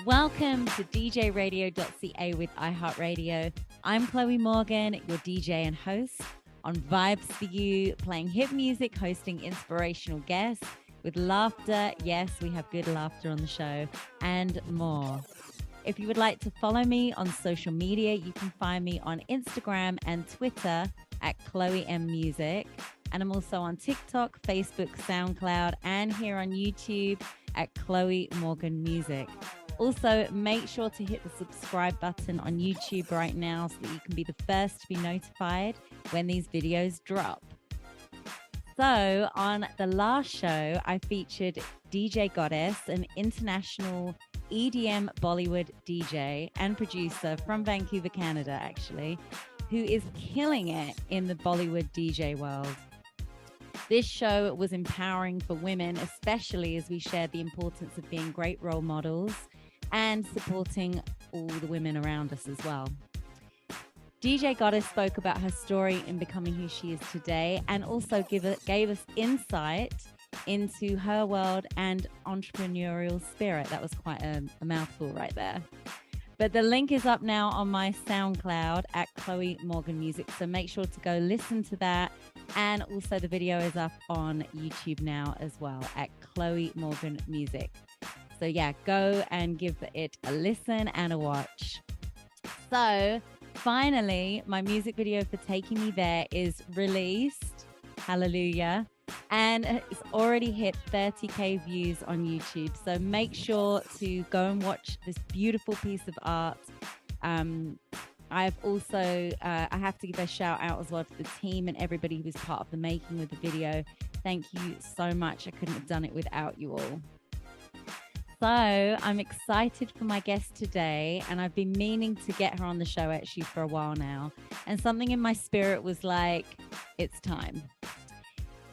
Welcome to djradio.ca with iHeartRadio. I'm Chloe Morgan, your DJ and host on Vibes for You, playing hit music, hosting inspirational guests with laughter. Yes, we have good laughter on the show and more. If you would like to follow me on social media, you can find me on Instagram and Twitter at Chloe M Music. And I'm also on TikTok, Facebook, SoundCloud, and here on YouTube at Chloe Morgan Music. Also, make sure to hit the subscribe button on YouTube right now so that you can be the first to be notified when these videos drop. So, on the last show, I featured DJ Goddess, an international EDM Bollywood DJ and producer from Vancouver, Canada, actually, who is killing it in the Bollywood DJ world. This show was empowering for women, especially as we shared the importance of being great role models and supporting all the women around us as well. DJ Goddess spoke about her story in becoming who she is today and also gave us insight into her world and entrepreneurial spirit. That was quite a mouthful right there. But the link is up now on my SoundCloud at Chloe Morgan Music. So make sure to go listen to that. And also the video is up on YouTube now as well at Chloe Morgan Music. So yeah, go and give it a listen and a watch. So finally, my music video for Taking Me There is released. Hallelujah. And it's already hit 30K views on YouTube. So make sure to go and watch this beautiful piece of art. I've also, I have to give a shout out as well to the team and everybody who was part of the making of the video. Thank you so much. I couldn't have done it without you all. So I'm excited for my guest today, and I've been meaning to get her on the show actually for a while now. And something in my spirit was like, it's time.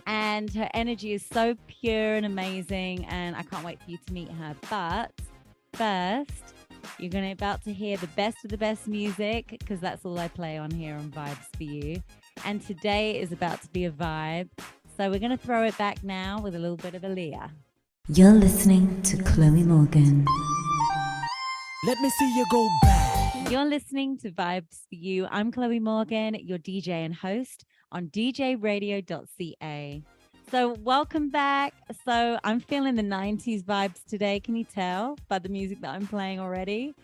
And her energy is so pure and amazing, and I can't wait for you to meet her. But first, you're about to hear the best of the best music, because that's all I play on here on Vibes for You. And today is about to be a vibe. So we're going to throw it back now with a little bit of Aaliyah. You're listening to Chloe Morgan. Let me see you go back. You're listening to Vibes for You. I'm Chloe Morgan, your DJ and host on djradio.ca. So welcome back. So I'm feeling the 90s vibes today. Can you tell by the music that I'm playing already?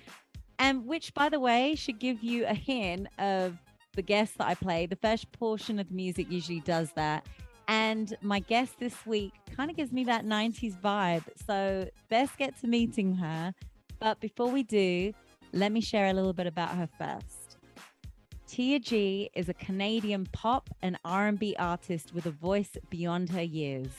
And which, by the way, should give you a hint of the guests that I play. The first portion of the music usually does that. And my guest this week kind of gives me that 90s vibe. So let's get to meeting her. But before we do, let me share a little bit about her first. Téa G is a Canadian pop and R&B artist with a voice beyond her years.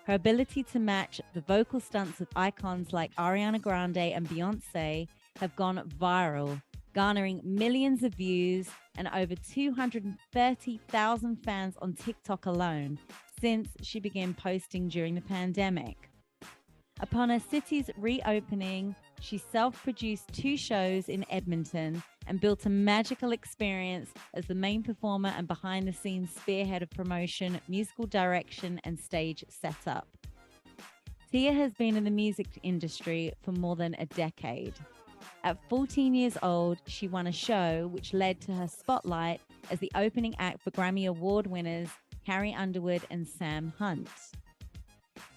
Her ability to match the vocal stunts of icons like Ariana Grande and Beyonce have gone viral, garnering millions of views and over 230,000 fans on TikTok alone since she began posting during the pandemic. Upon her city's reopening, she self-produced 2 shows in Edmonton and built a magical experience as the main performer and behind-the-scenes spearhead of promotion, musical direction, and stage setup. Téa has been in the music industry for more than a decade. At 14 years old, she won a show which led to her spotlight as the opening act for Grammy Award winners Carrie Underwood and Sam Hunt.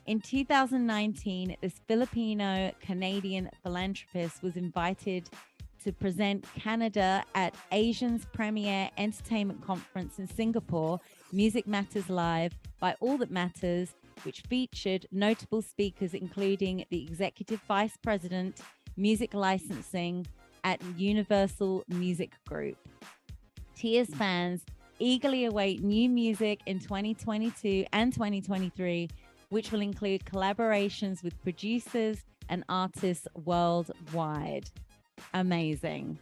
In 2019, this Filipino-Canadian philanthropist was invited to present Canada at Asia's premier entertainment conference in Singapore, Music Matters Live by All That Matters, which featured notable speakers including the Executive Vice President, Music Licensing at Universal Music Group. Téa's fans eagerly await new music in 2022 and 2023, which will include collaborations with producers and artists worldwide. Amazing.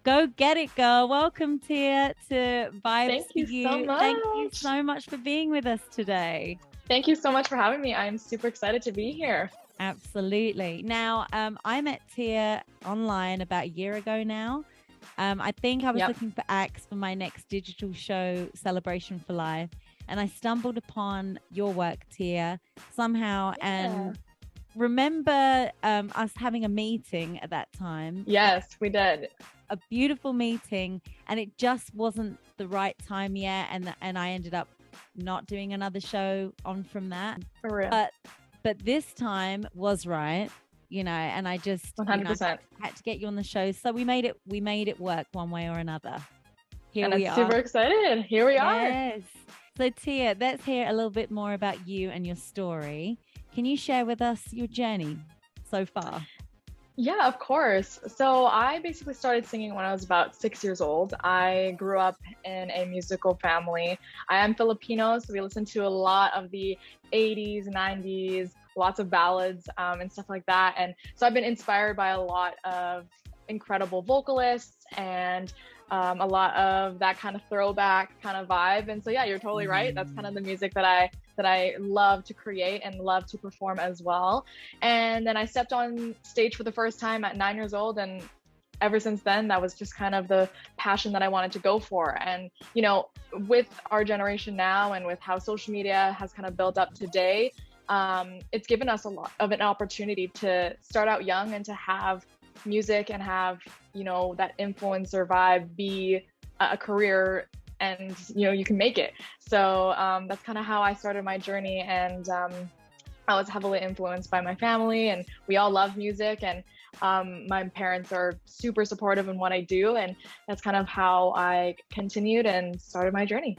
Go get it, girl. Welcome, Téa, to Vibes for You. So much. Thank you so much for being with us today. Thank you so much for having me. I'm super excited to be here. Absolutely. Now, I met Téa online about a year ago now. I think I was looking for acts for my next digital show, Celebration for Life, and I stumbled upon your work, Téa, somehow, and remember us having a meeting at that time. Yes, we did. A beautiful meeting, and it just wasn't the right time yet, and I ended up not doing another show on from that. For real. But this time was right, and I just 100%. had to get you on the show. So we made it work one way or another. Here and we I'm are. super excited. Here we are. Yes. So Téa, let's hear a little bit more about you and your story. Can you share with us your journey so far? Yeah, of course. So I basically started singing when I was about 6 years old. I grew up in a musical family. I am Filipino, so we listen to a lot of the 80s, 90s, lots of ballads and stuff like that. And so I've been inspired by a lot of incredible vocalists and a lot of that kind of throwback kind of vibe. And so, yeah, you're totally right. That's kind of the music that I love to create and love to perform as well. And then I stepped on stage for the first time at 9 years old. And ever since then, that was just kind of the passion that I wanted to go for. And, with our generation now and with how social media has kind of built up today, it's given us a lot of an opportunity to start out young and to have music and have that influencer vibe be a career, and you can make it. So that's kind of how I started my journey. And I was heavily influenced by my family, and we all love music, and my parents are super supportive in what I do, and that's kind of how I continued and started my journey.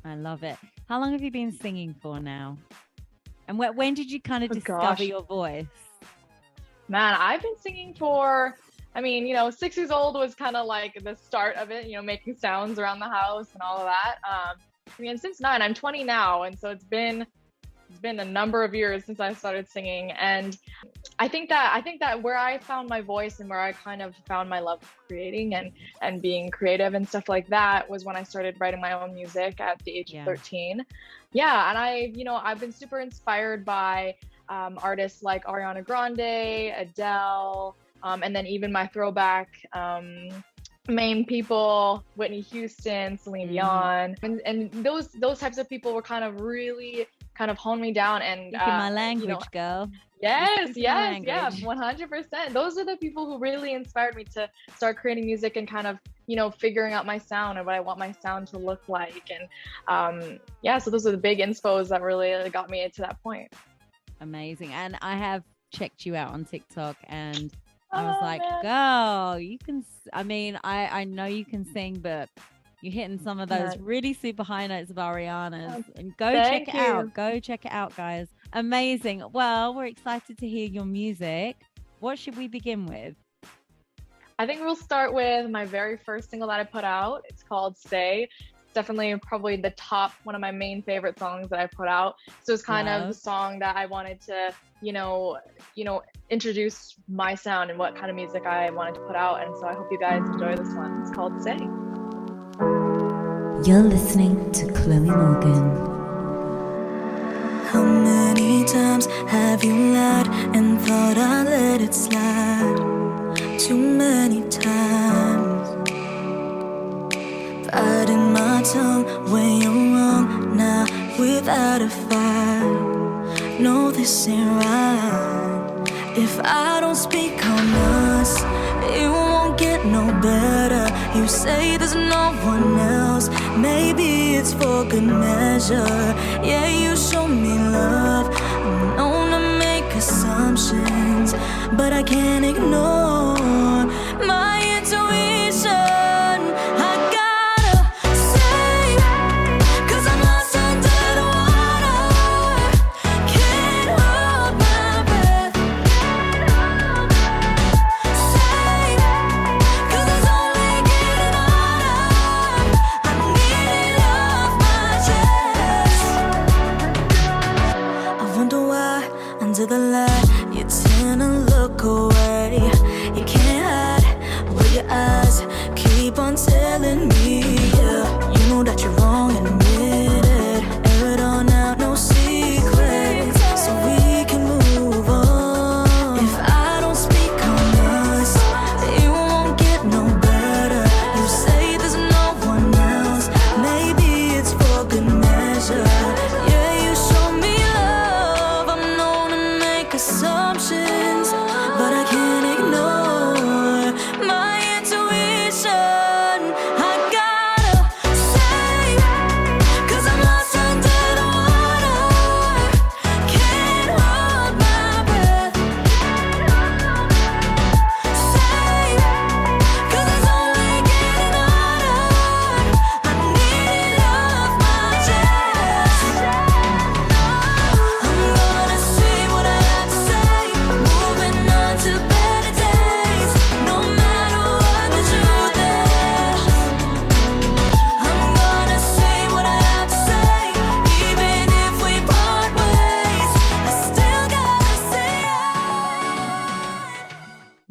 I love it. How long have you been singing for now? And when did you kind of discover your voice? Man, I've been singing for, 6 years old was kind of like the start of it, making sounds around the house and all of that. Since 9, I'm 20 now. And so it's been a number of years since I started singing. And I think that where I found my voice and where I kind of found my love of creating and being creative and stuff like that was when I started writing my own music at the age of 13. Yeah. And I've been super inspired by artists like Ariana Grande, Adele, and then even my throwback main people, Whitney Houston, Celine Dion, and those types of people were kind of really kind of honed me down. And speaking my language, girl. Yes, yeah, 100%. Those are the people who really inspired me to start creating music and kind of figuring out my sound and what I want my sound to look like. And so those are the big inspos that really got me to that point. Amazing. And I have checked you out on TikTok, and I was like, girl, you can, I know you can sing, but you're hitting some of those really super high notes of Ariana's. And go check it out. Go check it out, guys. Amazing. Well, we're excited to hear your music. What should we begin with? I think we'll start with my very first single that I put out. It's called Say. Definitely probably the top, one of my main favorite songs that I put out. So it's kind of the song that I wanted to, introduce my sound and what kind of music I wanted to put out. And so I hope you guys enjoy this one. It's called Say. You're listening to Chloe Morgan. How many times have you lied and thought I let it slide? Too many times. Fighting my tongue when you're wrong now without a fight. No, this ain't right. If I don't speak on us, it won't get no better. You say there's no one else, maybe it's for good measure. Yeah, you show me love, I'm known to make assumptions, but I can't ignore my intuition. I gotta say, 'cause I'm lost under the water, can't hold my breath. Say, 'cause it's only getting harder, I need it off my chest. I wonder why under the light you tend to look away. You can't hide with your eyes, keep on telling me, you know that you're wrong and admit it. Air it all out, no secrets, so we can move on. If I don't speak on us, it won't get no better. You say there's no one else, maybe it's for good measure. Yeah, you show me love, I'm known to make assumptions,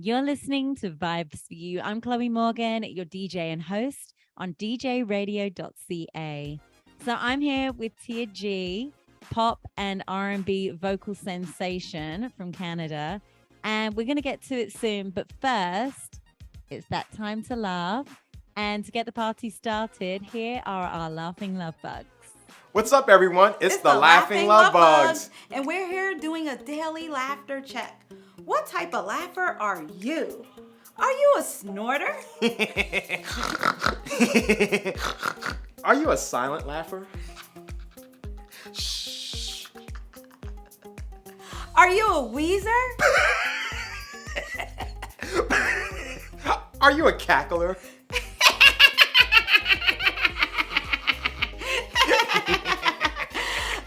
You're listening to Vibes for You. I'm Chloe Morgan, your DJ and host on djradio.ca. So I'm here with Téa G, pop and R&B vocal sensation from Canada. And we're going to get to it soon. But first, it's that time to laugh. And to get the party started, here are our laughing love bugs. What's up, everyone? It's the Laughing Lovebugs. And we're here doing a daily laughter check. What type of laugher are you? Are you a snorter? Are you a silent laugher? Shh. Are you a wheezer? Are you a cackler?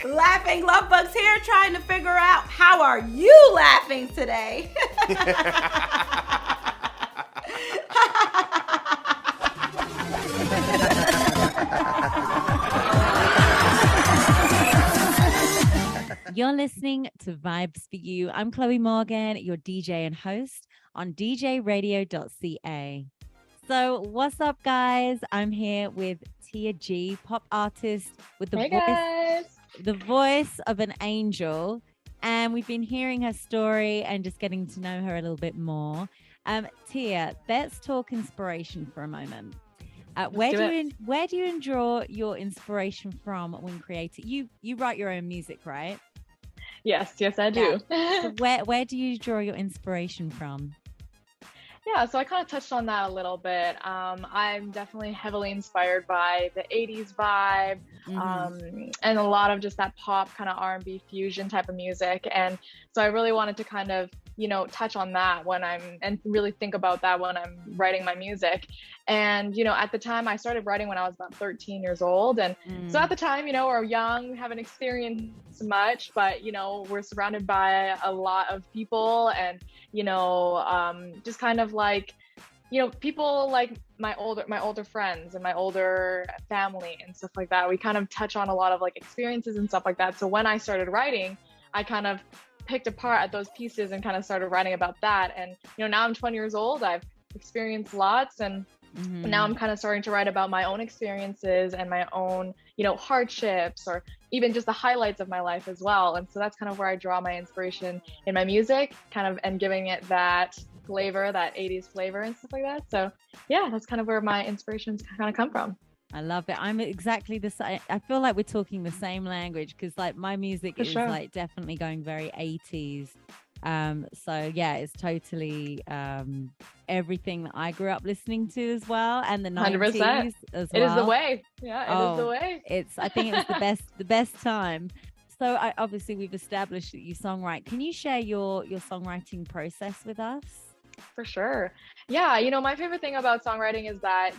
Laughing Lovebugs here trying to figure out how are you laughing today? You're listening to Vibes for You. I'm Chloe Morgan, your DJ and host on djradio.ca. So what's up, guys? I'm here with Téa G, pop artist with the voice of an angel. And we've been hearing her story and just getting to know her a little bit more. Téa, let's talk inspiration for a moment. Where do you draw your inspiration from when creating? You write your own music, right? Yes, I do. So where do you draw your inspiration from? Yeah, so I kind of touched on that a little bit. I'm definitely heavily inspired by the 80s vibe, and a lot of just that pop kind of R&B fusion type of music. And so I really wanted to kind of, touch on that and really think about that when I'm writing my music. And, at the time I started writing when I was about 13 years old. And so at the time, we're young, we haven't experienced much, but, we're surrounded by a lot of people and, just kind of like, people like my older friends and my older family and stuff like that. We kind of touch on a lot of like experiences and stuff like that. So when I started writing, I kind of picked apart at those pieces and kind of started writing about that. And, now I'm 20 years old, I've experienced lots, and now I'm kind of starting to write about my own experiences and my own, hardships, or even just the highlights of my life as well. And so that's kind of where I draw my inspiration in my music, kind of, and giving it that flavor, that 80s flavor and stuff like that. So yeah, that's kind of where my inspirations kind of come from. I love it. I'm exactly the same. I feel like we're talking the same language, because like my music is like definitely going very 80s. So yeah, it's totally everything that I grew up listening to as well, and the 90s 100%. As well. It is the way. Yeah, it is the way. I think it was the best time. So obviously we've established that you songwrite. Can you share your songwriting process with us? For sure. Yeah, my favorite thing about songwriting is that,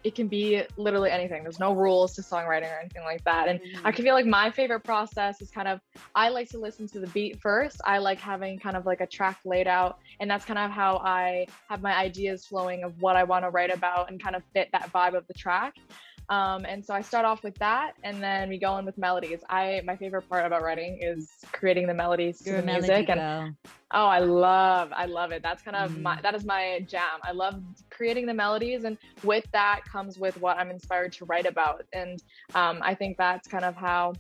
it can be literally anything. There's no rules to songwriting or anything like that. And I can feel like my favorite process is kind of, I like to listen to the beat first. I like having kind of like a track laid out. And that's kind of how I have my ideas flowing of what I want to write about and kind of fit that vibe of the track. And so I start off with that, and then we go in with melodies. My favorite part about writing is creating the melodies to the music. And I love it. That's kind of that is my jam. I love creating the melodies, and with that comes with what I'm inspired to write about. And I think that's kind of how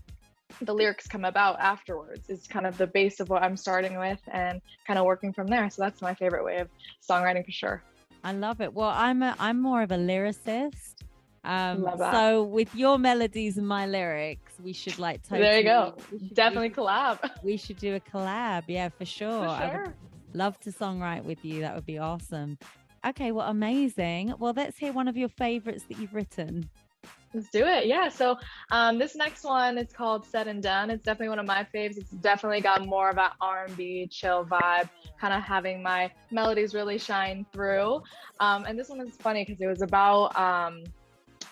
the lyrics come about afterwards. Is kind of the base of what I'm starting with and kind of working from there. So that's my favorite way of songwriting for sure. I love it. Well, I'm more of a lyricist. So with your melodies and my lyrics, we should like totally, there you go. Definitely collab. We should do a collab. Yeah, for sure. I would love to songwrite with you. That would be awesome. Okay, well, amazing. Well, let's hear one of your favorites that you've written. Let's do it. Yeah. So this next one is called Said and Done. It's definitely one of my faves. It's definitely got more of an R&B chill vibe, kind of having my melodies really shine through. And this one is funny because it was about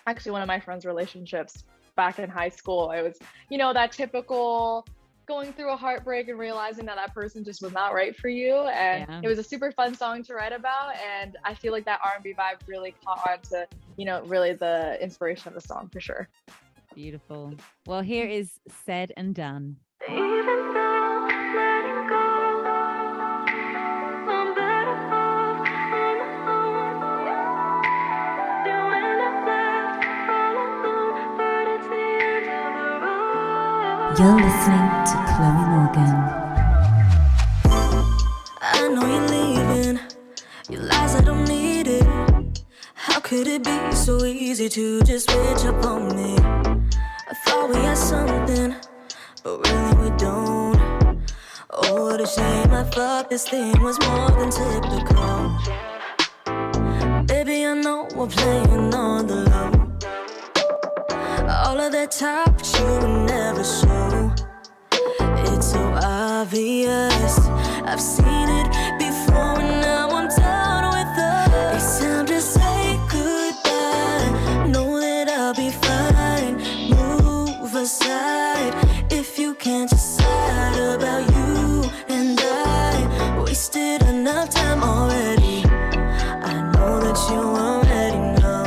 actually one of my friends' relationships back in high school. It was, that typical going through a heartbreak and realizing that person just was not right for you. And it was a super fun song to write about. And I feel like that R&B vibe really caught on to, really the inspiration of the song for sure. Beautiful. Well, here is Said and Done. Even though letting go, I'm better off. You're listening to Chloe Morgan. I know you're leaving. Your lies, I don't need it. How could it be so easy to just switch up on me? I thought we had something, but really we don't. Oh, what a shame. I thought this thing was more than typical. Baby, I know we're playing on the low. All of that talk, but you would never show. It's so obvious. I've seen it before, and now I'm done with us. It's time to say goodbye. Know that I'll be fine. Move aside if you can't decide about you and I. Wasted enough time already. I know that you already know.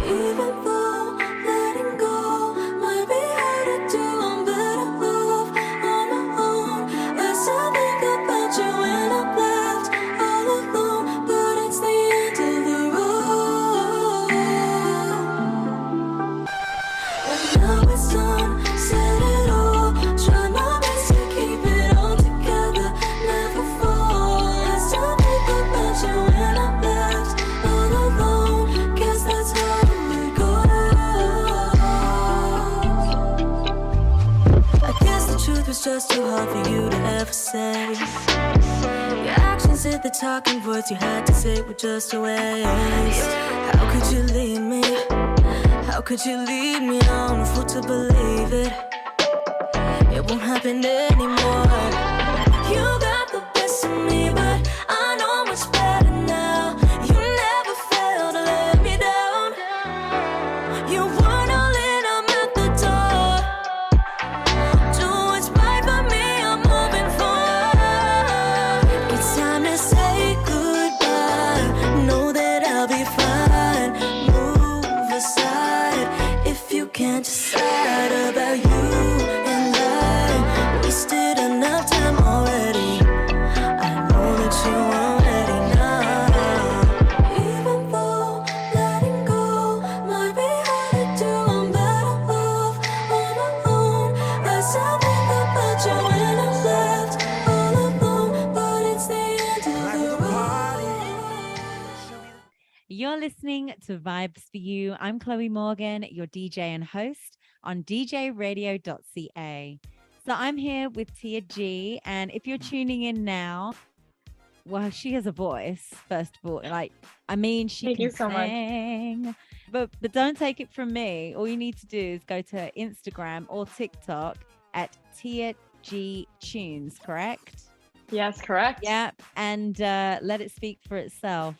Even though letting go might be hard to do, I'm better off on my own. I still think about you when I'm left all alone, but it's the end of the road. And now it's done, said it all. Try my best to keep it all together, never fall. I still think about you when I'm left all alone. Guess that's how it goes. I guess the truth was just too hard for you to ever say. Your actions did the talking, words you had to say were just a waste. How could you leave me? How could you leave me on a fool to believe it? It won't happen anymore. You got the best of me, but I know much better now. You never failed to let me down. You weren't all in, I'm at the door. Do what's right for me, I'm moving forward. It's time to say goodbye. Know that I'll be fine. Move aside if you can't decide about you and I. Wasted enough time already. I know that you already know. Even though letting go might be hard to do, I'm better off on my own. I still think about you when I'm left all alone, but it's the end of the road. You're listening to Vibes for You. I'm Chloe Morgan, your DJ and host on djradio.ca. So I'm here with Téa G, and if you're tuning in now, well, she has a voice, first of all. Like, I mean, she Thank can you so much. sing, but don't take it from me. All you need to do is go to her Instagram or TikTok at Téa G Tunes, correct? Yes, correct. Yeah, and let it speak for itself.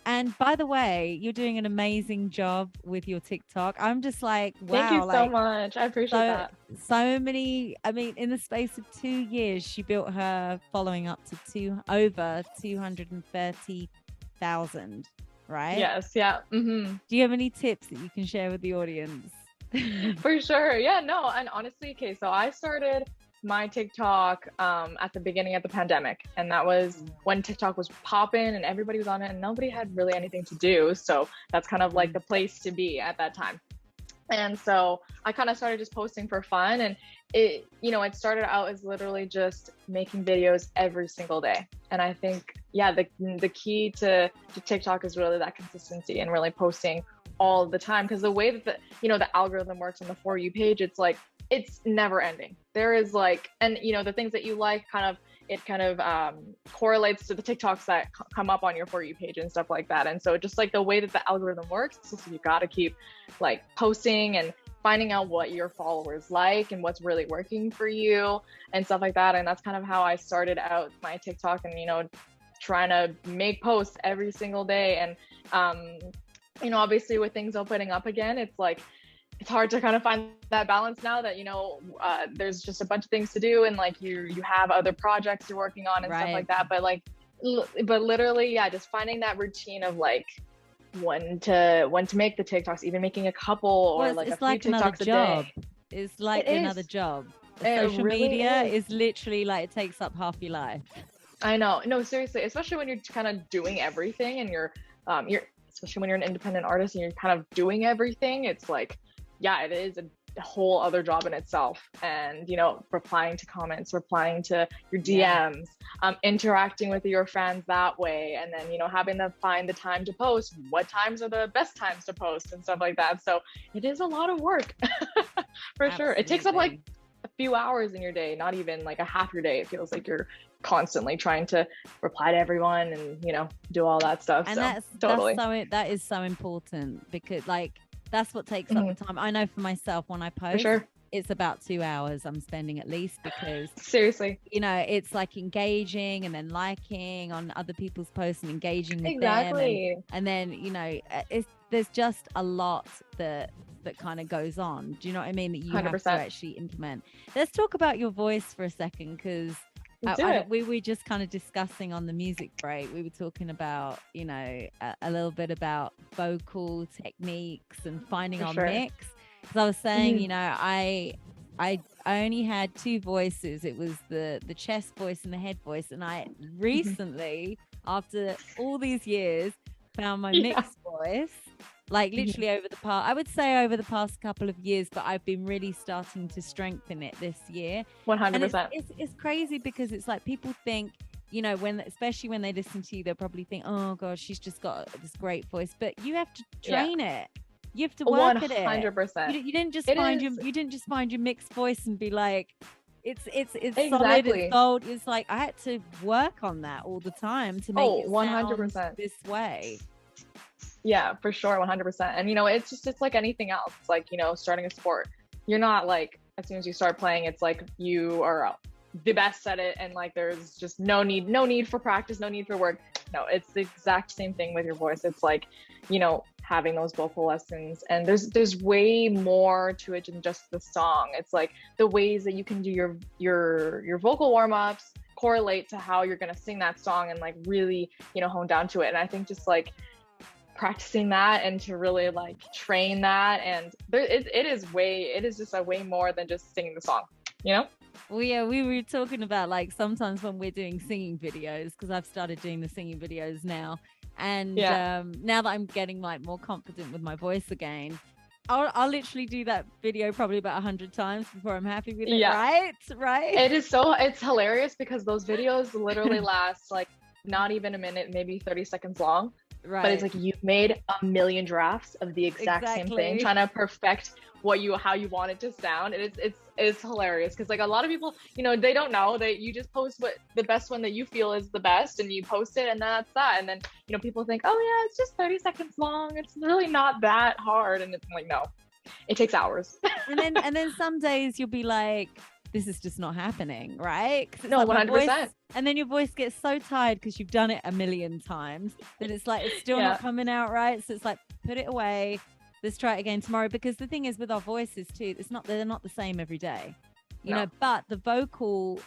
And by the way, you're doing an amazing job with your TikTok. I'm just like, wow. Thank you so like, much. I appreciate that. so many, I mean, in the space of 2 years, she built her following up to over 230,000, right? Yes, yeah. Mm-hmm. Do you have any tips that you can share with the audience? For sure. Yeah, no. And honestly, okay, so I started my TikTok at the beginning of the pandemic, and that was when TikTok was popping and everybody was on it and nobody had really anything to do. So that's kind of like the place to be at that time. And so I kind of started just posting for fun, and it started out as literally just making videos every single day. And I think, yeah, the key to TikTok is really that consistency and really posting all the time, because the way that the algorithm works on the For You page, it's like it's never ending. There is like, and the things that you like it correlates to the TikToks that come up on your For You page and stuff like that. And so just like the way that the algorithm works, so you got to keep like posting and finding out what your followers like and what's really working for you and stuff like that. And that's kind of how I started out my TikTok, and trying to make posts every single day. And obviously with things opening up again, it's like it's hard to kind of find that balance now that there's just a bunch of things to do, and like you have other projects you're working on and stuff like that. But literally, yeah, just finding that routine of like when to make the TikToks, even making a couple or like a few TikToks a day. It's like another job. Social media is literally like it takes up half your life. I know. No, seriously, especially when you're kind of doing everything and you're especially when you're an independent artist and you're kind of doing everything. It's like, yeah, it is whole other job in itself. And, you know, replying to comments, replying to your DMs, interacting with your fans that way. And then, you know, having to find the time to post, what times are the best times to post and stuff like that. So it is a lot of work for sure. It takes up like a few hours in your day, not even like a half your day. It feels like you're constantly trying to reply to everyone and, you know, do all that stuff. And so that is so important, because like that's what takes up the time. I know for myself, when I post, it's about 2 hours I'm spending at least, because seriously, you know, it's like engaging and then liking on other people's posts and engaging with them, and then, you know, there's just a lot that kind of goes on. Do you know what I mean? That you 100%. Have to actually implement. Let's talk about your voice for a second, because we were just kind of discussing on the music break. We were talking about, you know, a little bit about vocal techniques and finding our mix. Because I was saying, you know, I only had 2 voices. It was the chest voice and the head voice. And I recently, after all these years, found my mixed voice. Like literally over the past couple of years, but I've been really starting to strengthen it this year. 100%. It's crazy, because it's like people think, you know, especially when they listen to you, they'll probably think, oh gosh, she's just got this great voice, but you have to train it. You have to work 100%. At it. 100%. You didn't just find your mixed voice and be like, it's solid, it's gold. It's like I had to work on that all the time to make it 100% sound this way. Yeah, for sure. 100%. And, you know, it's like anything else. It's like, you know, starting a sport, you're not like, as soon as you start playing, it's like you are the best at it. And like, there's just no need for practice, no need for work. No, it's the exact same thing with your voice. It's like, you know, having those vocal lessons, and there's way more to it than just the song. It's like the ways that you can do your vocal warm-ups correlate to how you're going to sing that song, and like really, you know, hone down to it. And I think just like practicing that and to really like train that, and it is just a way more than just singing the song, you know. Well, yeah, we were talking about like sometimes when we're doing singing videos, because I've started doing the singing videos now, and now that I'm getting like more confident with my voice again, I'll literally do that video probably about 100 times before I'm happy with it. Right. It's hilarious, because those videos literally last like not even a minute, maybe 30 seconds long. Right. But it's like you've made a million drafts of the exact same thing, trying to perfect how you want it to sound. And it's hilarious, because like a lot of people, you know, they don't know that you just post what the best one that you feel is the best, and you post it, and that's that. And then, you know, people think, oh yeah, it's just 30 seconds long, it's really not that hard. And it's like, no, it takes hours. and then some days you'll be like, this is just not happening, right? No, like 100%. And then your voice gets so tired because you've done it a million times that it's like, it's still not coming out right. So it's like, put it away. Let's try it again tomorrow. Because the thing is with our voices too, they're not the same every day, you know, but the vocal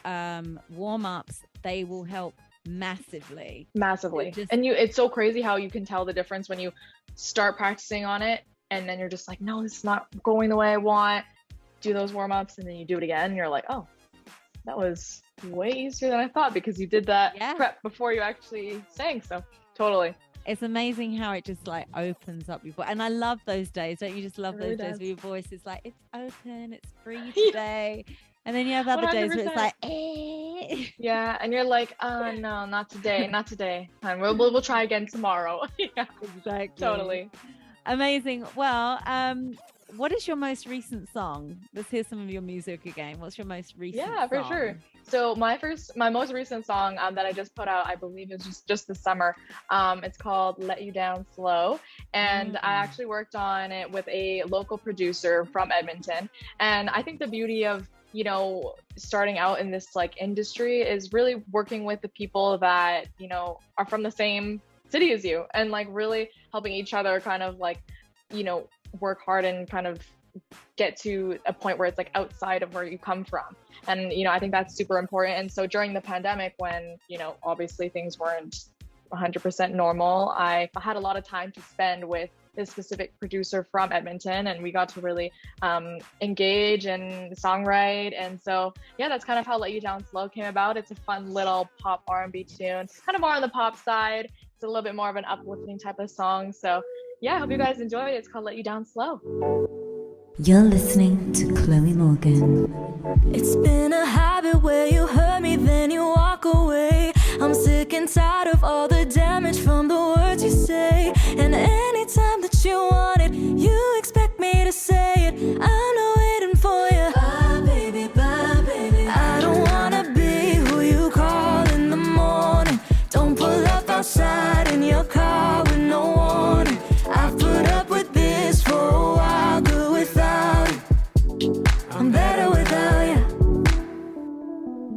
warm-ups, they will help massively. And it's so crazy how you can tell the difference when you start practicing on it, and then you're just like, no, this is not going the way I want. Do those warm-ups, and then you do it again, and you're like, oh, that was way easier than I thought, because you did that prep before you actually sang. So totally, it's amazing how it just like opens up your voice. And I love those days. Don't you just love those days where your voice is like, it's open, it's free today. And then you have other 100%. Days where it's like, eh. Yeah, and you're like, oh no, not today, and we'll try again tomorrow. Yeah, exactly, totally. Amazing. Well, what is your most recent song? Let's hear some of your music again. What's your most recent song? Yeah, for sure. So my most recent song that I just put out, I believe is just this summer. It's called Let You Down Slow. And I actually worked on it with a local producer from Edmonton. And I think the beauty of, you know, starting out in this like industry is really working with the people that, you know, are from the same city as you, and like really helping each other kind of like, you know, work hard and kind of get to a point where it's like outside of where you come from. And, you know, I think that's super important. And so during the pandemic, when, you know, obviously things weren't 100% normal, I had a lot of time to spend with this specific producer from Edmonton, and we got to really engage and songwrite. And so, yeah, that's kind of how Let You Down Slow came about. It's a fun little pop R&B tune, kind of more on the pop side. It's a little bit more of an uplifting type of song. So yeah, I hope you guys enjoy it. It's called Let You Down Slow. You're listening to Chloe Morgan. It's been a habit where you hurt me, then you walk away. I'm sick and tired of all the damage from the words you say. And anytime that you want it, you expect me to say it. I'm not waiting for you. Bye, baby, bye, baby. I don't wanna be who you call in the morning. Don't pull up outside in your car with no warning. I've put up with this for a while, good without it. I'm better without you.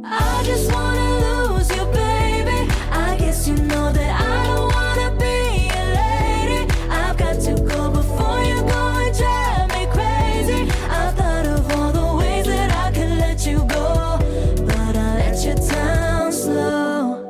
I just wanna lose you, baby. I guess you know that I don't wanna be a lady. I've got to go before you go and drive me crazy. I thought of all the ways that I could let you go, but I let you down slow.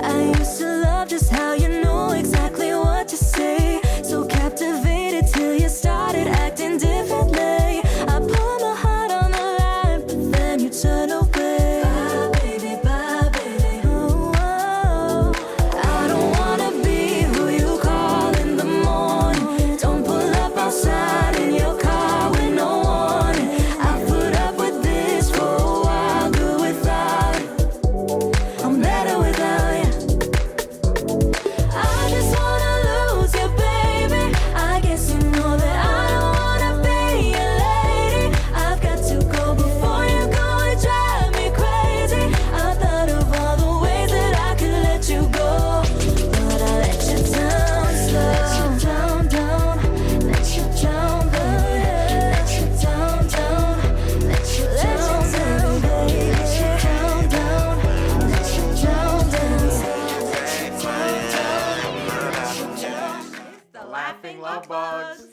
I used to love just how you know exactly what to say. So captivated till you started acting differently. I put my heart on the line, but then you turn away. Bye, baby, bye, baby. Oh, oh. I don't wanna be who you call in the morning. Don't pull up outside in your car with no warning. I put up with this for a while, good without it. I'm better without you. I just wanna lose you, baby. I guess you know that I don't wanna be a lady. I've got to go before you go and drive me crazy. I thought of all the ways that I could let you go, but I let you down slow. Let you down, down. Let you down, baby. Let you down, down. Let you down, baby. Let you down, down. Let you down, down. It's the Laughing Lovebugs.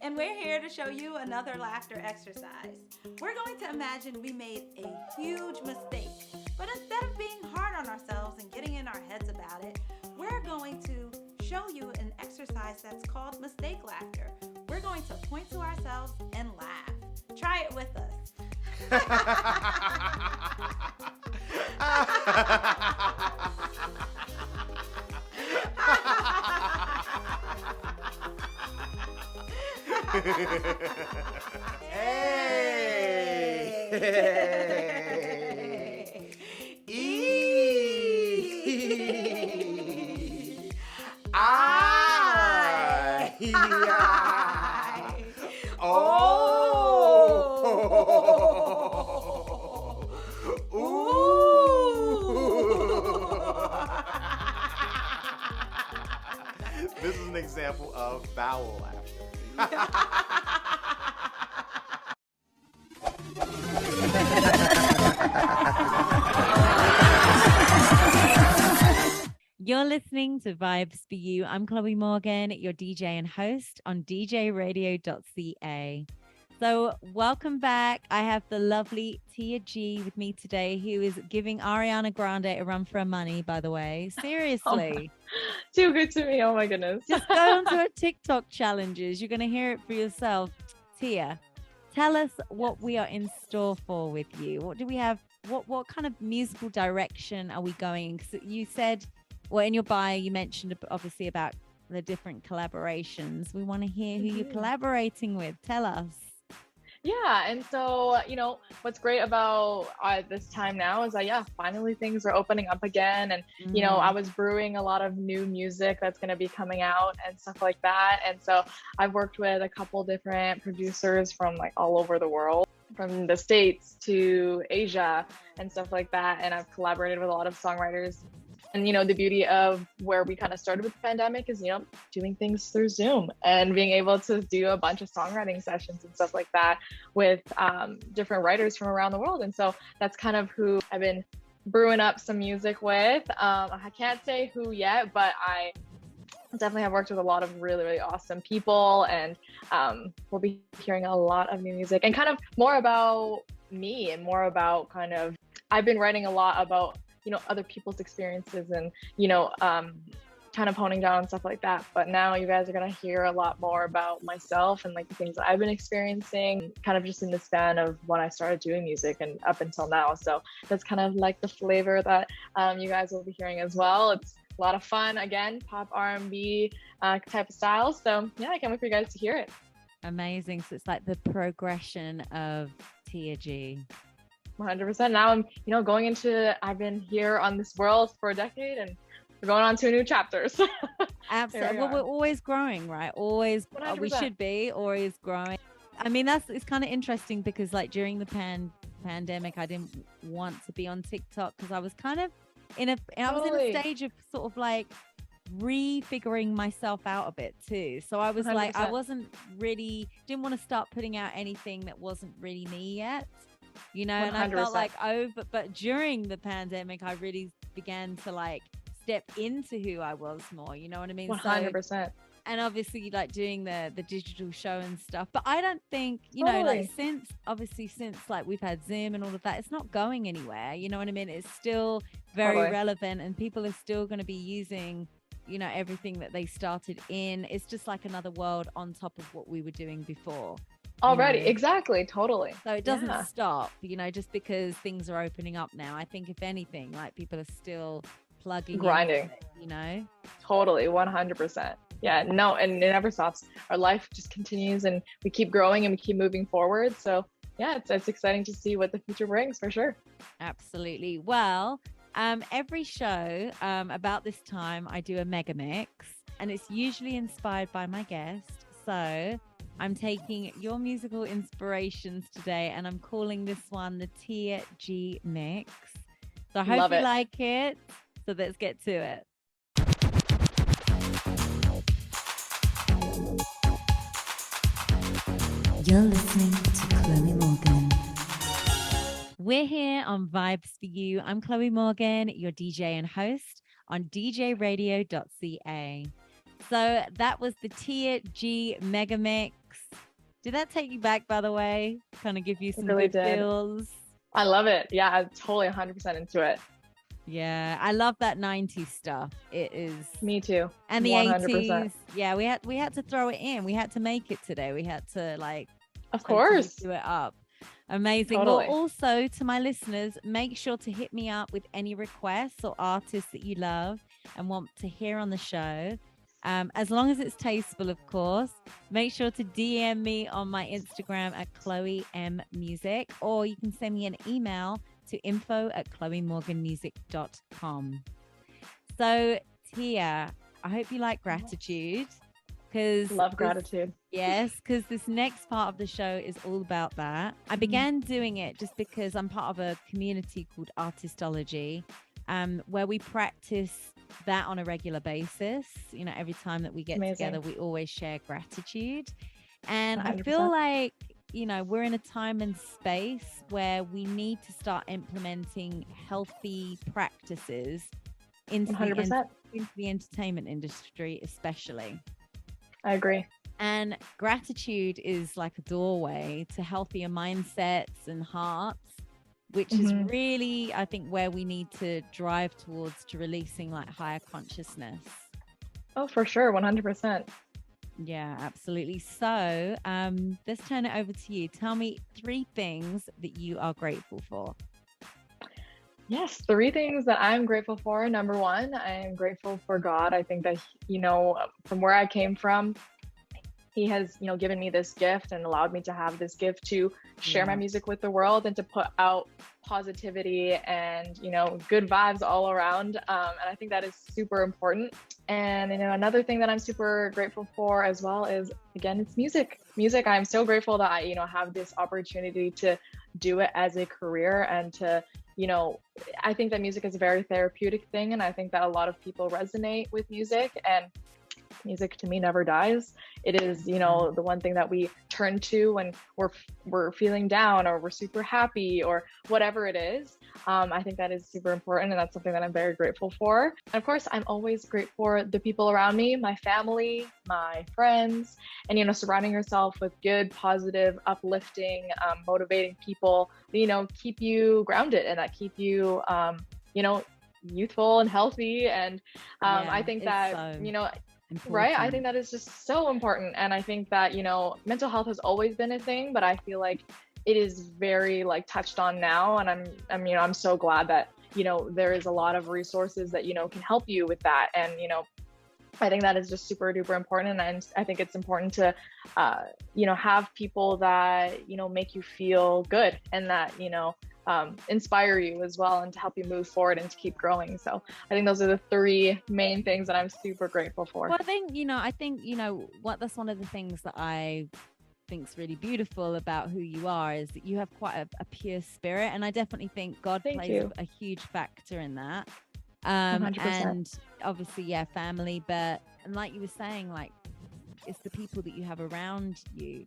And we're here to show you another laughter exercise. We're going to imagine we made a huge mistake. But instead of being hard on ourselves and getting in our heads about it, we're going to show you an exercise that's called mistake laughter. We're going to point to ourselves and laugh. Try it with us. Hey! This is an example of bowel laughter. You're listening to Vibes for You. I'm Chloe Morgan, your DJ and host on djradio.ca. So welcome back. I have the lovely Téa G with me today, who is giving Ariana Grande a run for her money, by the way. Seriously. Too good to me. Oh my goodness. Just go onto her TikTok challenges. You're going to hear it for yourself. Téa, tell us what we are in store for with you. What do we have? What kind of musical direction are we going? Because you said, well, in your bio, you mentioned obviously about the different collaborations. We want to hear who you're collaborating with. Tell us. Yeah, and so, what's great about this time now is that, finally things are opening up again. And, I was brewing a lot of new music that's going to be coming out and stuff like that. And so I've worked with a couple different producers from like all over the world, from the States to Asia and stuff like that. And I've collaborated with a lot of songwriters. And, the beauty of where we kind of started with the pandemic is, doing things through Zoom and being able to do a bunch of songwriting sessions and stuff like that with different writers from around the world. And so that's kind of who I've been brewing up some music with. I can't say who yet, but I definitely have worked with a lot of really, really awesome people. And we'll be hearing a lot of new music and kind of more about me and more about I've been writing a lot about other people's experiences and, kind of honing down and stuff like that. But now you guys are going to hear a lot more about myself and like the things that I've been experiencing kind of just in the span of when I started doing music and up until now. So that's kind of like the flavor that you guys will be hearing as well. It's a lot of fun, again, pop R&B type of style. So yeah, I can't wait for you guys to hear it. Amazing. So it's like the progression of Téa G. 100%. Now I'm, going into, I've been here on this world for a decade, and we're going on to a new chapter. So Absolutely. Well, we're always growing, right? Always, 100%. We should be always growing. I mean, it's kind of interesting because like during the pandemic, I didn't want to be on TikTok because I was kind of I was in a stage of sort of like refiguring myself out a bit too. So I was 100%. like, I didn't want to start putting out anything that wasn't really me yet, and I felt 100%. like, but during the pandemic, I really began to like step into who I was more, you know what I mean? 100%. And obviously like doing the digital show and stuff, but I don't think, Totally. since like we've had Zoom and all of that, it's not going anywhere, you know what I mean? It's still very Totally. relevant, and people are still going to be using, everything that they started in. It's just like another world on top of what we were doing before. Already. Exactly. Totally. So it doesn't stop, just because things are opening up now. I think if anything, like people are still plugging grinding into it, Totally. 100%. Yeah, no, and it never stops. Our life just continues, and we keep growing and we keep moving forward. So yeah, it's exciting to see what the future brings, for sure. Absolutely. Well, every show about this time I do a mega mix, and it's usually inspired by my guest. So I'm taking your musical inspirations today, and I'm calling this one the Téa G mix. So I hope you like it. So let's get to it. You're listening to Chloe Morgan. We're here on Vibes for You. I'm Chloe Morgan, your DJ and host on djradio.ca. So that was the Téa G Mega Mix. Did that take you back, by the way? Kind of give you some good feels? I love it. Yeah, I'm totally 100% into it. Yeah, I love that 90s stuff. It is. Me too. And the 100%. 80s. Yeah, we had to throw it in. We had to make it today. We had to of course, do it up. Amazing. Totally. Well, also to my listeners, make sure to hit me up with any requests or artists that you love and want to hear on the show. As long as it's tasteful, of course. Make sure to DM me on my Instagram at Chloe M Music, or you can send me an email to info@chloemorganmusic.com. So Téa, I hope you like gratitude. Love gratitude. Yes, because this next part of the show is all about that. I began doing it just because I'm part of a community called Artistology, where we practice that on a regular basis. Every time that we get together, we always share gratitude. And 100%. I feel like, we're in a time and space where we need to start implementing healthy practices into the entertainment industry, especially. I agree. And gratitude is like a doorway to healthier mindsets and hearts, which is really, I think, where we need to drive towards, to releasing like higher consciousness. Oh, for sure. 100%. Yeah, absolutely. So let's turn it over to you. Tell me 3 things that you are grateful for. Yes, 3 things that I'm grateful for. Number 1, I am grateful for God. I think that, from where I came from, He has, given me this gift and allowed me to have this gift to share my music with the world and to put out positivity and, good vibes all around. And I think that is super important. And, another thing that I'm super grateful for as well is, again, it's music. I'm so grateful that I, have this opportunity to do it as a career and to, I think that music is a very therapeutic thing. And I think that a lot of people resonate with music, and music to me never dies. It is, the one thing that we turn to when we're feeling down or we're super happy or whatever it is. I think that is super important, and that's something that I'm very grateful for. And of course, I'm always grateful for the people around me, my family, my friends, and, surrounding yourself with good, positive, uplifting, motivating people, that, keep you grounded and that keep you, youthful and healthy. And I think that, important. Right. I think that is just so important. And I think that, mental health has always been a thing, but I feel like it is very touched on now. And I'm so glad that, there is a lot of resources that, can help you with that. And, I think that is just super duper important. And I think it's important to, have people that, make you feel good and that, inspire you as well and to help you move forward and to keep growing. So I think those are the three main things that I'm super grateful for. Well, I think, that's one of the things that I think's really beautiful about who you are is that you have quite a pure spirit. And I definitely think God plays a huge factor in that. 100%. And obviously, family, and like you were saying, like, it's the people that you have around you,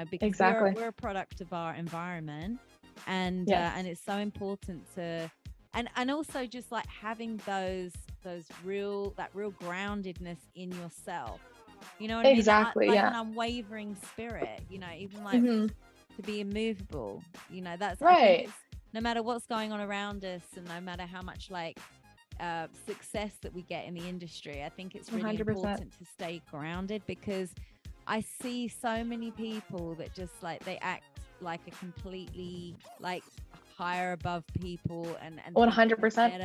because we're a product of our environment, and it's so important to, and also just like having that real groundedness in yourself, what I mean? Exactly, an unwavering spirit, even like to be immovable, that's right. No matter what's going on around us, and no matter how much like success that we get in the industry, I think it's really 100%. important to stay grounded, because I see so many people that just like they act like a completely like higher above people and 100% better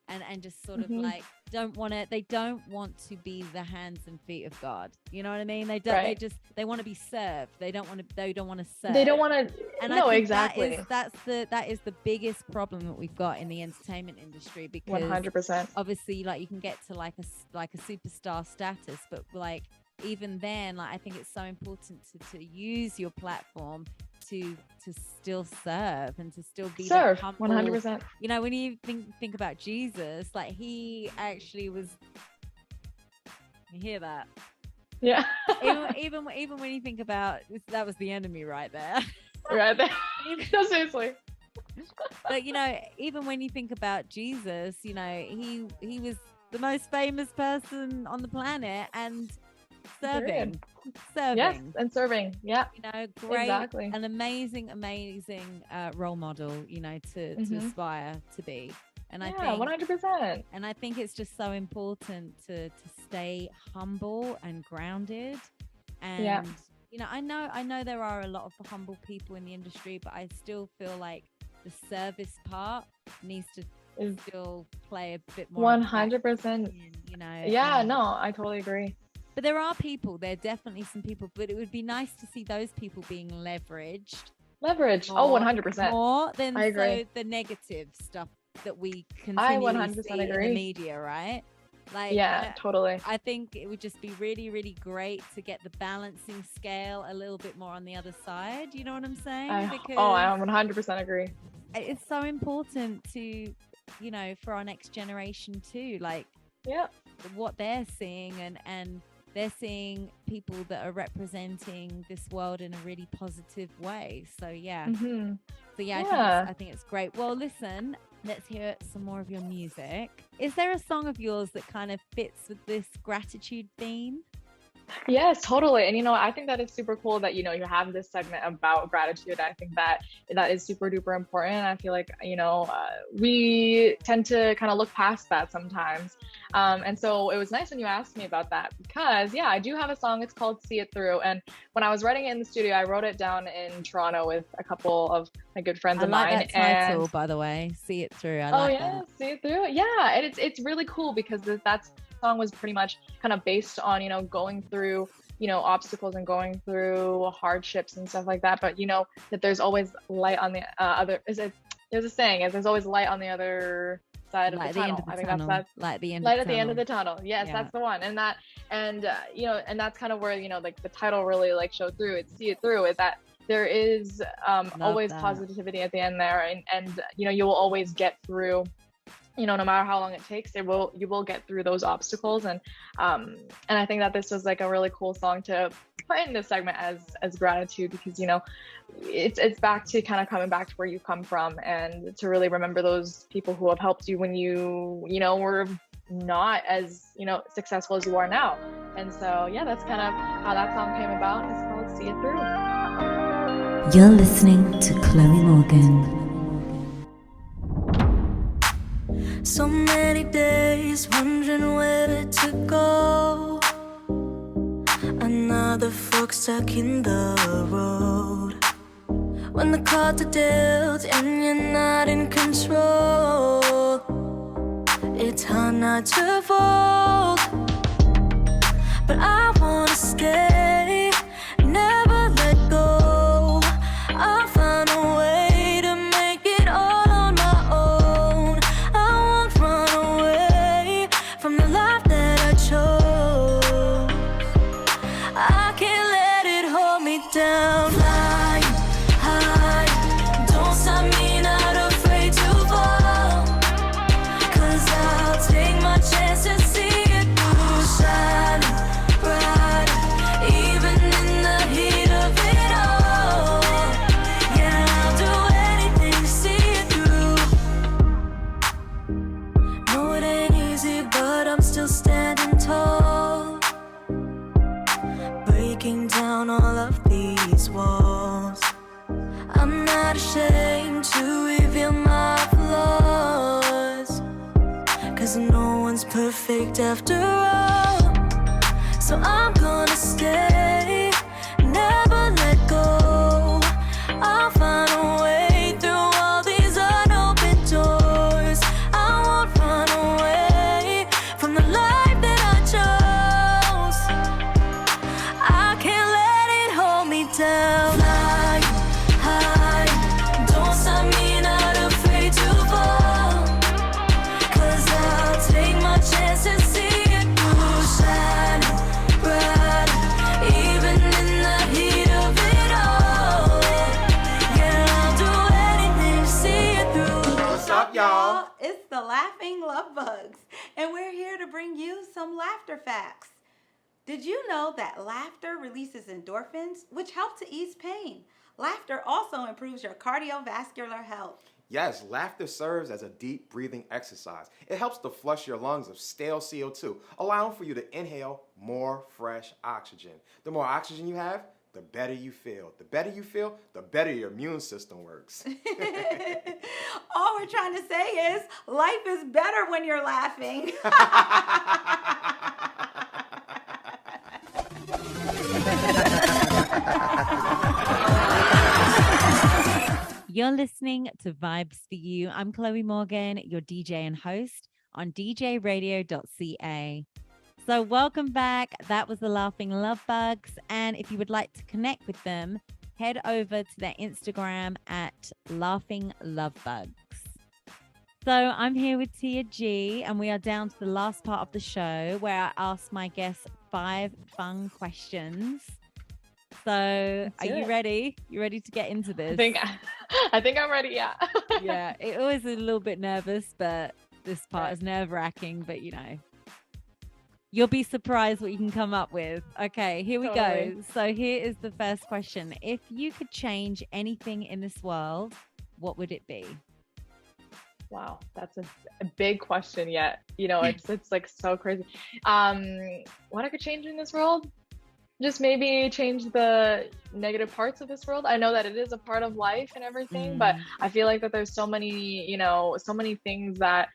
and just sort of like they don't want to be the hands and feet of God. You know what I mean? They don't. They want to be served. They don't want to serve. They don't want to. And no, I think exactly. that is the biggest problem that we've got in the entertainment industry, because 100%. obviously, like, you can get to like a superstar status, but like even then, like, I think it's so important to use your platform to still serve and to still be serve. that humble. 100%. When you think about Jesus, like, he actually was. You hear that? Yeah. even when you think about that was the enemy right there. Right there. No, seriously. But even when you think about Jesus, he was the most famous person on the planet, and serving. Yes, and serving. Yeah. Great. Exactly. An amazing role model, to aspire to be. And I think 100%. And I think it's just so important to stay humble and grounded. And I know there are a lot of humble people in the industry, but I still feel like the service part needs to still play a bit more. 100%. Yeah, no, I totally agree. But there are definitely some people, but it would be nice to see those people being leveraged. Oh, 100%. More than I agree. the negative stuff that we I continue 100% to see agree. in the media, right? Like, totally. I think it would just be really, really great to get the balancing scale a little bit more on the other side. You know what I'm saying? I 100% agree. It's so important to, for our next generation too, like what they're seeing, and they're seeing people that are representing this world in a really positive way. So I think it's great. Well, listen, let's hear some more of your music. Is there a song of yours that kind of fits with this gratitude theme? Yes, totally. And I think that it's super cool that you have this segment about gratitude. I think that is super duper important. I feel like we tend to kind of look past that sometimes. And so it was nice when you asked me about that, because I do have a song. It's called See It Through. And when I was writing it in the studio, I wrote it down in Toronto with a couple of my good friends of mine. I like that title, by the way, See It Through. I like that. See It Through. Yeah, and it's really cool because that song was pretty much kind of based on going through obstacles and going through hardships and stuff like that, but that there's always light on the other. There's a saying, there's always light on the other side of the tunnel. I think that's light at the end of the tunnel. Yes, that's the one. And that's kind of where like the title really like showed through. It's See It Through. Is that there is always positivity at the end there, and you will always get through. No matter how long it takes, you will get through those obstacles. And I think that this was like a really cool song to put in this segment as gratitude, because it's back to kind of coming back to where you come from, and to really remember those people who have helped you when you were not as successful as you are now. And so that's kind of how that song came about. It's called See It Through. You're listening to Chloe Morgan. So many days wondering where to go. Another fork stuck in the road. when the cards are dealt and you're not in control. It's hard not to fold, but I wanna stay, never let go. I'll find a way to make it all on my own. I won't run away from the life that I chose. I can't let it hold me down. Flying high, don't stop me, not afraid to fall. 'Cause I'll take my chances, see it through. Shining bright, even in the heat of it all. Yeah, I'll do anything to see it through. No, it ain't easy, but I'm still standing tall, breaking down all of these walls. I'm not ashamed to reveal my flaws, 'cause no one's perfect after all. So I'm gonna stay, never let go. I'll find a way through all these unopened doors. I won't run away from the life that I chose. I can't let it hold me down. Flying high, don't stop me, not afraid to fall. 'Cause I'll take my chances, see it through. Shining bright, even in the heat of it all. Yeah, I'll do anything to see it through. What's up, y'all? It's the Laughing Lovebugs, and we're here to bring you some laughter facts. Did you know that laughter releases endorphins, which help to ease pain? Laughter also improves your cardiovascular health. Yes, laughter serves as a deep breathing exercise. It helps to flush your lungs of stale CO2, allowing for you to inhale more fresh oxygen. The more oxygen you have, the better you feel. The better you feel, the better your immune system works. All we're trying to say is life is better when you're laughing. You're listening to Vibes for You. I'm Chloe Morgan, your DJ and host on djradio.ca. So welcome back. That was the Laughing Lovebugs. And if you would like to connect with them, head over to their Instagram at Laughing Lovebugs. So I'm here with Téa G, and we are down to the last part of the show where I ask my guests 5 fun questions. So are you ready? You ready to get into this? I think I'm ready. Yeah. Yeah, it always is a little bit nervous, but this part is nerve-wracking, but you know, you'll be surprised what you can come up with. Okay, here we go. So here is the first question. If you could change anything in this world, what would it be? Wow, that's a big question yet. You know, it's like so crazy. What I could change in this world? Just maybe change the negative parts of this world. I know that it is a part of life and everything, but I feel like that there's so many, you know, so many things that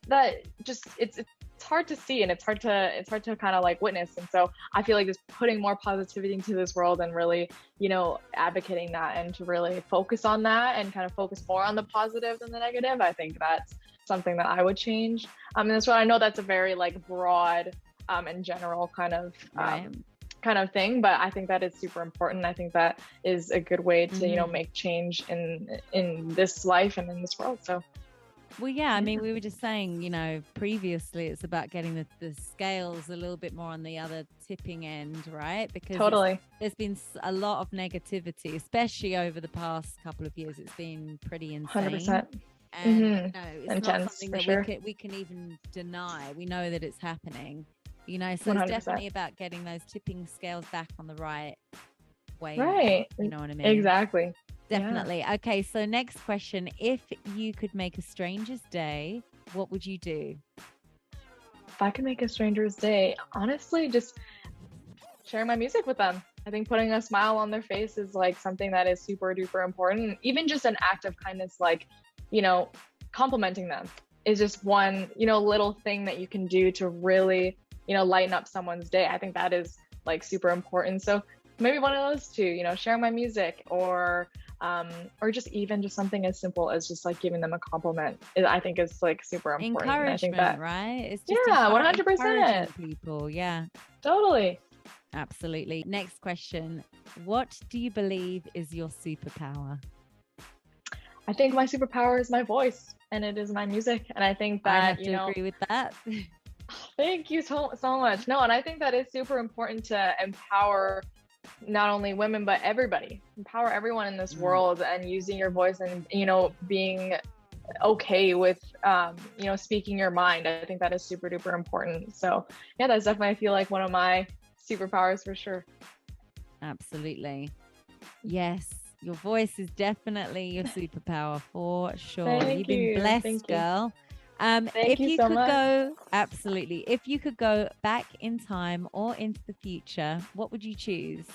that just it's hard to see, and it's hard to kind of like witness. And so I feel like just putting more positivity into this world and really, you know, advocating that and to really focus on that and kind of focus more on the positive than the negative. I think that's something that I would change. And this one, I know that's a very like broad and general kind of thing, but I think that is super important. I think that is a good way to, you know, make change in this life and in this world. So well, yeah, I mean, we were just saying, you know, previously it's about getting the scales a little bit more on the other tipping end, right? Because there's been a lot of negativity, especially over the past couple of years. It's been pretty insane. 100%. And you know, it's intense, not something that we can even deny. We know that it's happening, you know, so 100%. It's definitely about getting those tipping scales back on the right way. Right. You know what I mean? Exactly. Definitely. Yeah. Okay, so next question. If you could make a stranger's day, what would you do? If I could make a stranger's day, honestly, just sharing my music with them. I think putting a smile on their face is like something that is super duper important. Even just an act of kindness, like, you know, complimenting them is just one, you know, little thing that you can do to really, you know, lighten up someone's day. I think that is like super important. So maybe one of those two, sharing my music, or just even just something as simple as just like giving them a compliment. I think is like super important. Encouragement, I think that, right? It's just 100%. encouraging people. Yeah, Totally. absolutely. Next question. What do you believe is your superpower? I think my superpower is my voice, and it is my music. And I think I that, have to agree with that. thank you so much. No, and I think that it's super important to empower not only women, but everybody. Empower everyone in this world, and using your voice, and, being okay with, speaking your mind. I think that is super duper important. So yeah, that's definitely, I feel like, one of my superpowers for sure. Absolutely. Yes. Your voice is definitely your superpower for sure. Thank You've been you. blessed, Thank you. girl. Thank If you you so could much. go, absolutely. If you could go back in time or into the future, what would you choose?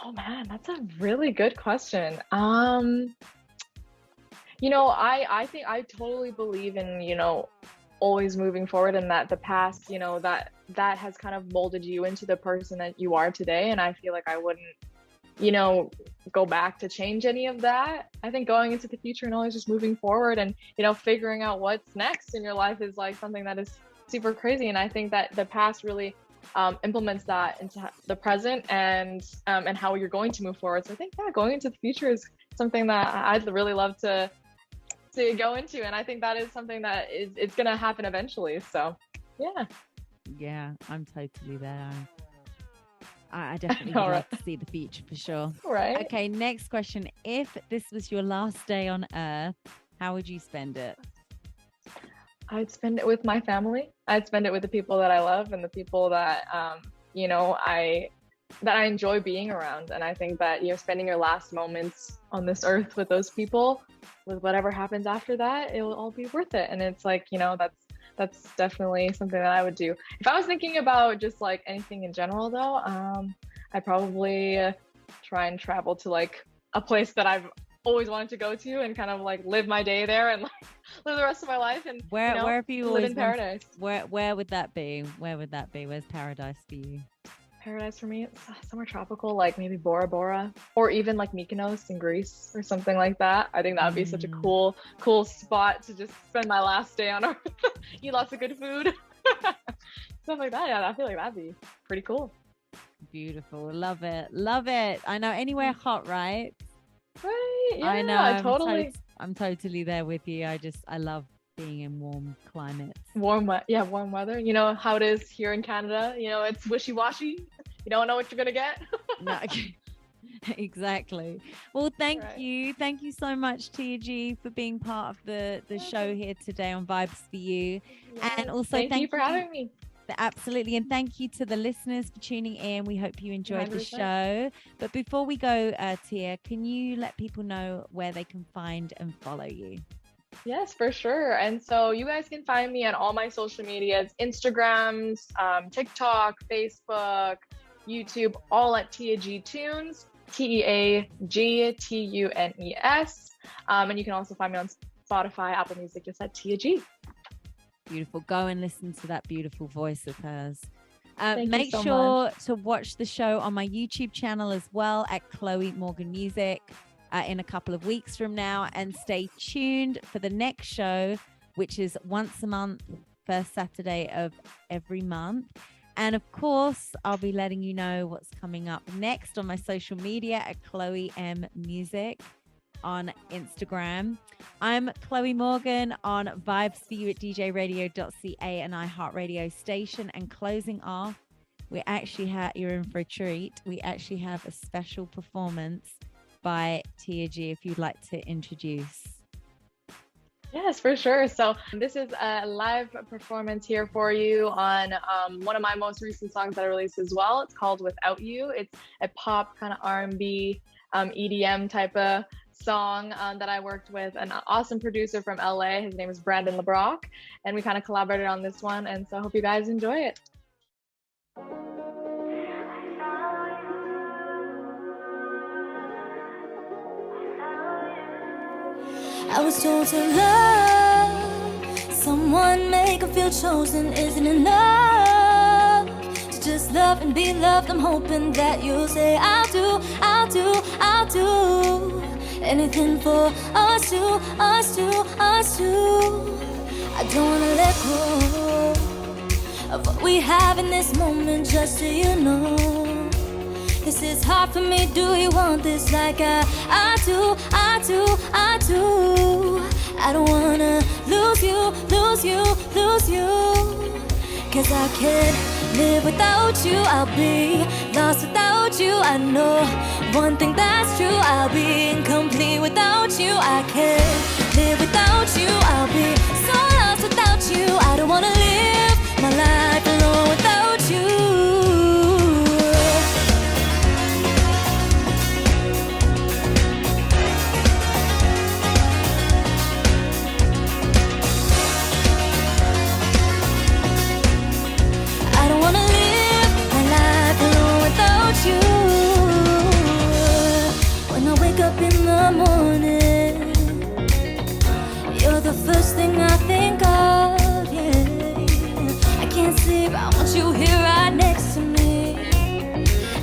Oh man, that's a really good question. I think I totally believe in, always moving forward, and that the past, that has kind of molded you into the person that you are today. And I feel like I wouldn't, go back to change any of that. I think going into the future and always just moving forward, and, figuring out what's next in your life is like something that is super crazy. And I think that the past really implements that into the present, and how you're going to move forward. So I think, yeah, going into the future is something that I'd really love to go into, and I think that is something that it's gonna happen eventually. So Yeah, I'm totally there. I definitely know, would right? love to see the future for sure. Right. Okay, next question. If this was your last day on Earth, how would you spend it? I'd spend it with my family. I'd spend it with the people that I love, and the people that I enjoy being around. And I think that, spending your last moments on this earth with those people, with whatever happens after that, it will all be worth it. And it's like, that's definitely something that I would do. If I was thinking about just like anything in general though, I'd probably try and travel to like a place that I've always wanted to go to, and kind of like live my day there, and like live the rest of my life, and Where have you live always in paradise. Where would that be? Where would that be? Where's paradise for you? Paradise for me, it's somewhere tropical, like maybe Bora Bora, or even like Mykonos in Greece, or something like that. I think that would be such a cool spot to just spend my last day on Earth. Eat lots of good food, stuff like that. Yeah, I feel like that'd be pretty cool. Beautiful. Love it. Love it. I know, anywhere hot, right? Right. Yeah, I know. totally. I'm totally there with you. I love being in warm climates. Warm weather. You know how it is here in Canada. It's wishy-washy. You don't know what you're gonna get. No, exactly. Well, thank Right. you. Thank you so much, Téa G, for being part of the show here today on Vibes for You. And also thank you for having me. Absolutely. And thank you to the listeners for tuning in. We hope you enjoyed the 100%. show. But before we go, Téa, can you let people know where they can find and follow you? Yes, for sure. And so you guys can find me on all my social medias, Instagrams, TikTok, Facebook, YouTube, all at Téa G Tunes, TEAGTUNES. And you can also find me on Spotify, Apple Music, just at Téa G. Beautiful. Go and listen to that beautiful voice of hers. Thank Make you so sure much. to watch the show on my YouTube channel as well at Chloe Morgan Music in a couple of weeks from now. And stay tuned for the next show, which is once a month, first Saturday of every month. And of course, I'll be letting you know what's coming up next on my social media at Chloe M Music on Instagram. I'm Chloe Morgan on Vibes for You at djradio.ca and iHeartRadio station. And closing off, we actually you're in for a treat. We actually have a special performance by Téa G, if you'd like to introduce. Yes, for sure. So this is a live performance here for you on one of my most recent songs that I released as well. It's called Without You. It's a pop kind of R&B, EDM type of song that I worked with an awesome producer from LA. His name is Brandon LeBrock, and we kind of collaborated on this one. And so I hope you guys enjoy it. I was told to love someone, make 'em feel chosen isn't enough. To just love and be loved. I'm hoping that you'll say I'll do, I'll do, I'll do anything for us two, us two, us two. I don't wanna let go of what we have in this moment, just so you know. This is hard for me, do you want this like I do, I do, I do. I don't wanna lose you, lose you, lose you. Cause I can't live without you, I'll be lost without you. I know one thing that's true, I'll be incomplete without you. I can't live without you, I'll be so lost without you. I don't wanna live my life alone without you. Morning, you're the first thing I think of, yeah. I can't sleep, I want you here right next to me.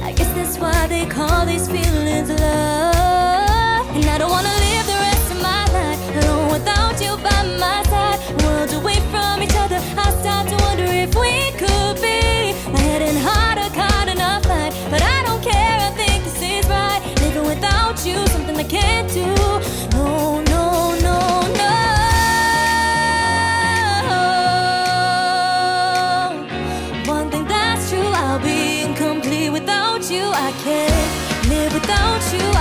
I guess that's why they call these feelings love. And I don't wanna live the rest of my life alone without you by my side. Worlds away from each other, I start to wonder if we could be. My head and heart are caught in a fight, but I don't care, I think this is right. Living without you, something I can't do. No, no, no, no. One thing that's true, I'll be incomplete without you. I can't live without you.